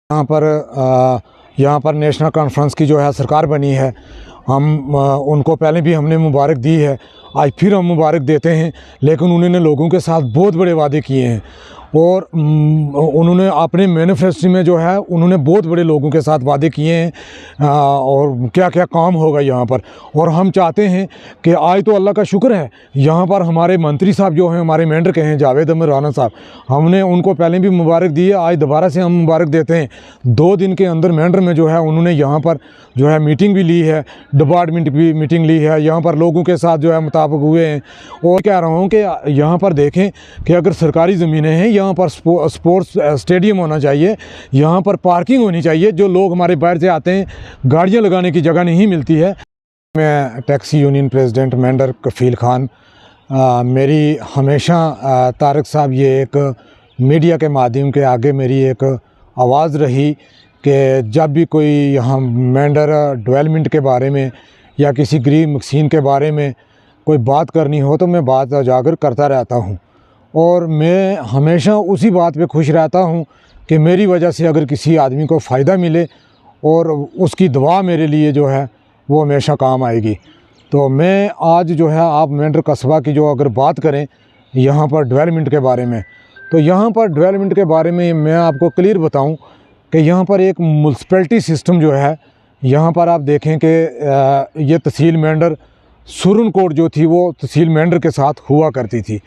यहाँ पर national conference की जो है सरकार बनी है। हम उनको पहले भी हमने मुबारक दी है, आज फिर हम मुबारक देते हैं। लेकिन उन्होंने लोगों के साथ बहुत बड़े वादे किए हैं और उन्होंने अपने मैनिफेस्टो में जो है उन्होंने बहुत बड़े लोगों के साथ वादे किए हैं और क्या क्या काम होगा यहाँ पर। और हम चाहते हैं कि आज तो अल्लाह का शुक्र है, यहाँ पर हमारे मंत्री साहब जो हैं, हमारे मेंढर के हैं जावेद अहमद राना साहब, हमने उनको पहले भी मुबारक दी है, आज दोबारा से हम मुबारक देते हैं। 2 दिन के अंदर मेंढर में जो है उन्होंने यहाँ पर जो है मीटिंग भी ली है, डिपार्टमेंट भी मीटिंग ली है, यहाँ पर लोगों के साथ जो है मुताबिक हुए हैं। और कह रहा हूँ कि यहाँ पर देखें कि अगर सरकारी ज़मीनें हैं, यहाँ पर स्पोर्ट्स स्टेडियम होना चाहिए, यहाँ पर पार्किंग होनी चाहिए। जो लोग हमारे बाहर से आते हैं, गाड़ियाँ लगाने की जगह नहीं मिलती है। मैं taxi union president Mendhar Kafeel Khan, मेरी हमेशा तारक साहब ये एक मीडिया के माध्यम के आगे मेरी एक आवाज़ रही कि जब भी कोई यहाँ मेंढर डेवलपमेंट के बारे में या किसी गरीब मस्कीन के बारे में कोई बात करनी हो तो मैं बात उजागर करता रहता हूँ। और मैं हमेशा उसी बात पे खुश रहता हूँ कि मेरी वजह से अगर किसी आदमी को फ़ायदा मिले और उसकी दुआ मेरे लिए जो है वो हमेशा काम आएगी। तो मैं आज जो है आप मेंढर कस्बा की जो अगर बात करें यहाँ पर डेवलपमेंट के बारे में, तो यहाँ पर डेवलपमेंट के बारे में मैं आपको क्लियर बताऊँ कि यहाँ पर एक म्यूनसिपैलिटी सिस्टम जो है, यहाँ पर आप देखें कि ये तहसील मेंढर सुरन कोट जो थी वो तहसील मेंढर के साथ हुआ करती थी।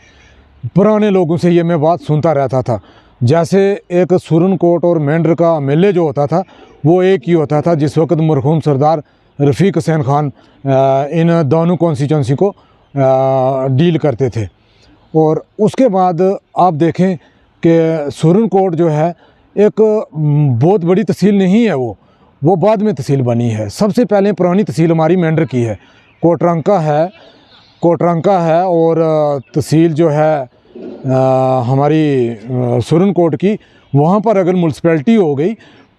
पुराने लोगों से ये मैं बात सुनता रहता था, जैसे एक सुरन कोट और मेंढर का एमएलए जो होता था वो एक ही होता था। जिस वक्त मरहूम सरदार रफ़ीक हुसैन खान इन दोनों कॉन्स्टिट्यूंसी को डील करते थे। और उसके बाद आप देखें कि सुरन कोट जो है एक बहुत बड़ी तहसील नहीं है, वो बाद में तहसील बनी है। सबसे पहले पुरानी तहसील हमारी मेंढर की है, कोटरंका है और तहसील जो है हमारी सुरन कोट की, वहाँ पर अगर म्यूनसिपैलिटी हो गई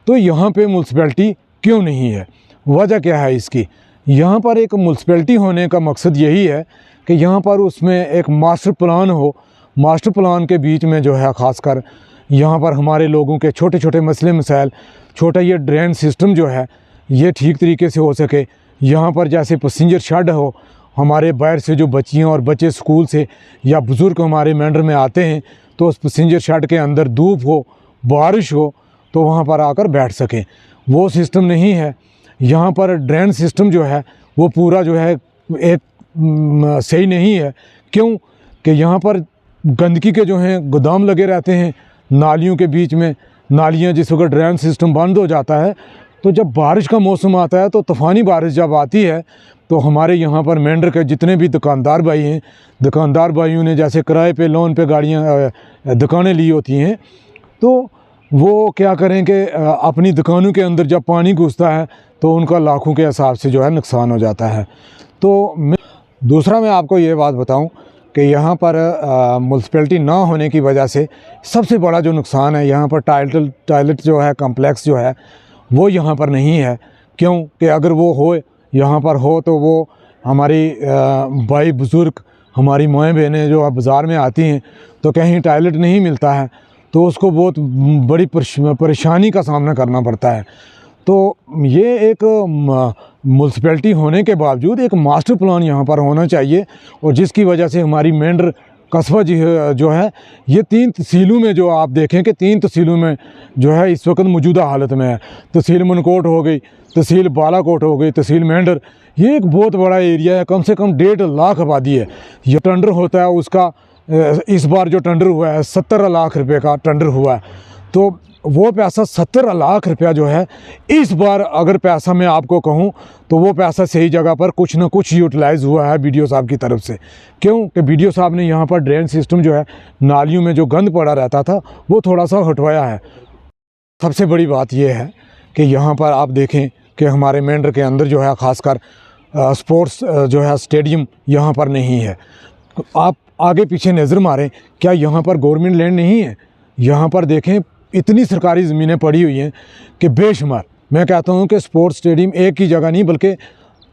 तो यहाँ पे म्यूनसिपैलिटी क्यों नहीं है? वजह क्या है इसकी? यहाँ पर एक म्यूनसिपैलिटी होने का मकसद यही है कि यहाँ पर उसमें एक मास्टर प्लान हो। मास्टर प्लान के बीच में जो है ख़ासकर यहाँ पर हमारे लोगों के छोटे छोटे मसले मसाइल, छोटा ये ड्रेन सिस्टम जो है ये ठीक तरीके से हो सके। यहाँ पर जैसे पैसेंजर शेड हो, हमारे बाहर से जो बच्चियाँ और बच्चे स्कूल से या बुज़ुर्ग हमारे मेंढर में आते हैं तो उस पैसेंजर शेड के अंदर धूप हो, बारिश हो तो वहाँ पर आकर बैठ सकें, वो सिस्टम नहीं है। यहाँ पर ड्रेन सिस्टम जो है वो पूरा जो है एक सही नहीं है। क्यों कि यहाँ पर गंदगी के जो हैं गोदाम लगे रहते हैं नालियों के बीच में। नालियाँ जिस वक्त ड्रेन सिस्टम बंद हो जाता है तो जब बारिश का मौसम आता है तो तूफ़ानी बारिश जब आती है तो हमारे यहाँ पर मेंढर के जितने भी दुकानदार भाई हैं, दुकानदार भाइयों ने जैसे किराए पे लोन पे गाड़ियाँ दुकानें ली होती हैं, तो वो क्या करें कि अपनी दुकानों के अंदर जब पानी घुसता है तो उनका लाखों के हिसाब से जो है नुकसान हो जाता है। तो दूसरा मैं आपको ये बात बताऊं कि यहाँ पर म्यूनसिपैलिटी ना होने की वजह से सबसे बड़ा जो नुकसान है, यहाँ पर टॉयलेट जो है कम्प्लेक्स जो है वो यहाँ पर नहीं है। क्यों कि अगर वो हो यहाँ पर हो तो वो हमारी भाई बुज़ुर्ग, हमारी माएँ बहनें जो बाज़ार में आती हैं तो कहीं टॉयलेट नहीं मिलता है तो उसको बहुत बड़ी परेशानी का सामना करना पड़ता है। तो ये एक म्यूनसिपैलिटी होने के बावजूद एक मास्टर प्लान यहाँ पर होना चाहिए और जिसकी वजह से हमारी मेंढर कस्बा जो है ये 3 तहसीलों में जो आप देखें कि 3 तहसीलों में जो है इस वक्त मौजूदा हालत में है। तहसील मनकोट हो गई, तहसील बालाकोट हो गई, तहसील मेंढर, ये एक बहुत बड़ा एरिया है, कम से कम 1.5 लाख आबादी है। ये टेंडर होता है उसका, इस बार जो टेंडर हुआ है 70 लाख रुपए का टेंडर हुआ है। तो वो पैसा 70 लाख रुपया जो है इस बार अगर पैसा मैं आपको कहूँ तो वो पैसा सही जगह पर कुछ ना कुछ यूटिलाइज़ हुआ है बीडीओ साहब की तरफ से। क्यों कि बीडीओ साहब ने यहाँ पर ड्रेन सिस्टम जो है नालियों में जो गंद पड़ा रहता था वो थोड़ा सा हटवाया है। सबसे बड़ी बात यह है कि यहाँ पर आप देखें कि हमारे मेंढर के अंदर जो है ख़ासकर स्पोर्ट्स जो है स्टेडियम यहाँ पर नहीं है। आप आगे पीछे नज़र मारें, क्या यहाँ पर गवर्नमेंट लैंड नहीं है? यहाँ पर देखें इतनी सरकारी ज़मीनें पड़ी हुई हैं कि बेशुमार। मैं कहता हूँ कि स्पोर्ट्स स्टेडियम एक ही जगह नहीं बल्कि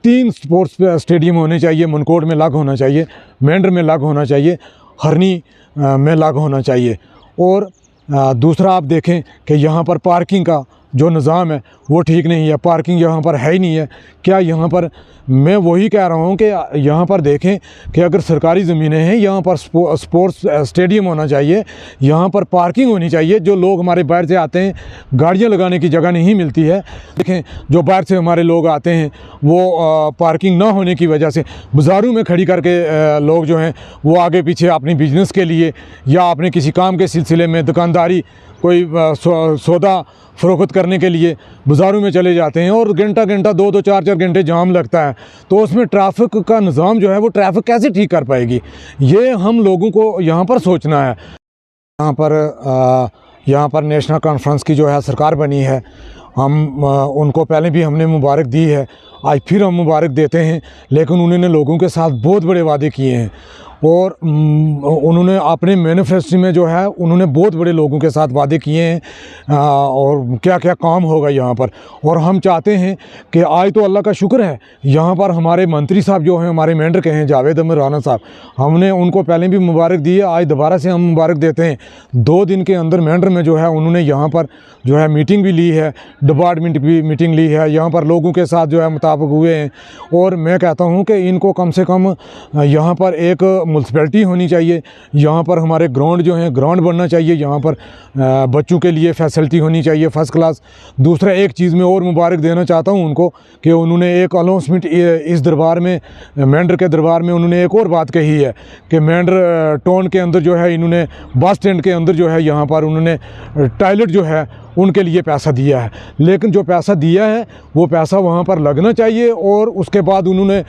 3 स्पोर्ट्स स्टेडियम होने चाहिए। मनकोट में अलग होना चाहिए, मेंढर में अलग होना चाहिए, हरनी में अलग होना चाहिए। और दूसरा आप देखें कि यहाँ पर पार्किंग का जो निज़ाम है वो ठीक नहीं है, पार्किंग यहाँ पर है ही नहीं है। क्या यहाँ पर मैं वही कह रहा हूँ कि यहाँ पर देखें कि अगर सरकारी ज़मीनें हैं, यहाँ पर स्पोर्ट्स स्टेडियम होना चाहिए, यहाँ पर पार्किंग होनी चाहिए। जो लोग हमारे बाहर से आते हैं, गाड़ियाँ लगाने की जगह नहीं मिलती है। देखें, जो बाहर से हमारे लोग आते हैं वो पार्किंग ना होने की वजह से बाज़ारों में खड़ी करके लोग जो हैं वो आगे पीछे अपनी बिजनेस के लिए या अपने किसी काम के सिलसिले में, दुकानदारी, कोई सौदा फ़रोख्त करने के लिए बाज़ारों में चले जाते हैं और घंटा घंटा 2-2 4-4 घंटे जाम लगता है। तो उसमें ट्रैफ़िक का निज़ाम जो है वो ट्रैफ़िक कैसे ठीक कर पाएगी, ये हम लोगों को यहाँ पर सोचना है। यहाँ पर नेशनल कॉन्फ्रेंस की जो है सरकार बनी है, हम उनको पहले भी हमने मुबारक दी है, आज फिर हम मुबारक देते हैं। लेकिन उन्होंने लोगों के साथ बहुत बड़े वादे किए हैं और उन्होंने अपने मैनिफेस्टो में जो है उन्होंने बहुत बड़े लोगों के साथ वादे किए हैं और क्या क्या काम होगा यहाँ पर। और हम चाहते हैं कि आज तो अल्लाह का शुक्र है, यहाँ पर हमारे मंत्री साहब जो हैं, हमारे मेंढर के हैं जावेद अहमद राना साहब, हमने उनको पहले भी मुबारक दी है, आज दोबारा से हम मुबारक देते हैं। 2 दिन के अंदर मेंढर में जो है उन्होंने यहाँ पर जो है मीटिंग भी ली है, डिपार्टमेंट भी मीटिंग ली है, यहाँ पर लोगों के साथ जो है मुताबिक हुए हैं। और मैं कहता हूँ कि इनको कम से कम यहाँ पर एक म्यूनसिपैलिटी होनी चाहिए, यहाँ पर हमारे ग्राउंड जो हैं ग्राउंड बनना चाहिए, यहाँ पर बच्चों के लिए फैसिलिटी होनी चाहिए फर्स्ट क्लास। दूसरा एक चीज़ में और मुबारक देना चाहता हूँ उनको कि उन्होंने एक अनाउंसमेंट इस दरबार में, मेंढर के दरबार में उन्होंने एक और बात कही है कि मेंढर टाउन के अंदर जो है इन्होंने बस स्टैंड के अंदर जो है यहाँ पर उन्होंने टॉयलेट जो है उनके लिए पैसा दिया है। लेकिन जो पैसा दिया है वो पैसा वहाँ पर लगना चाहिए और उसके बाद उन्होंने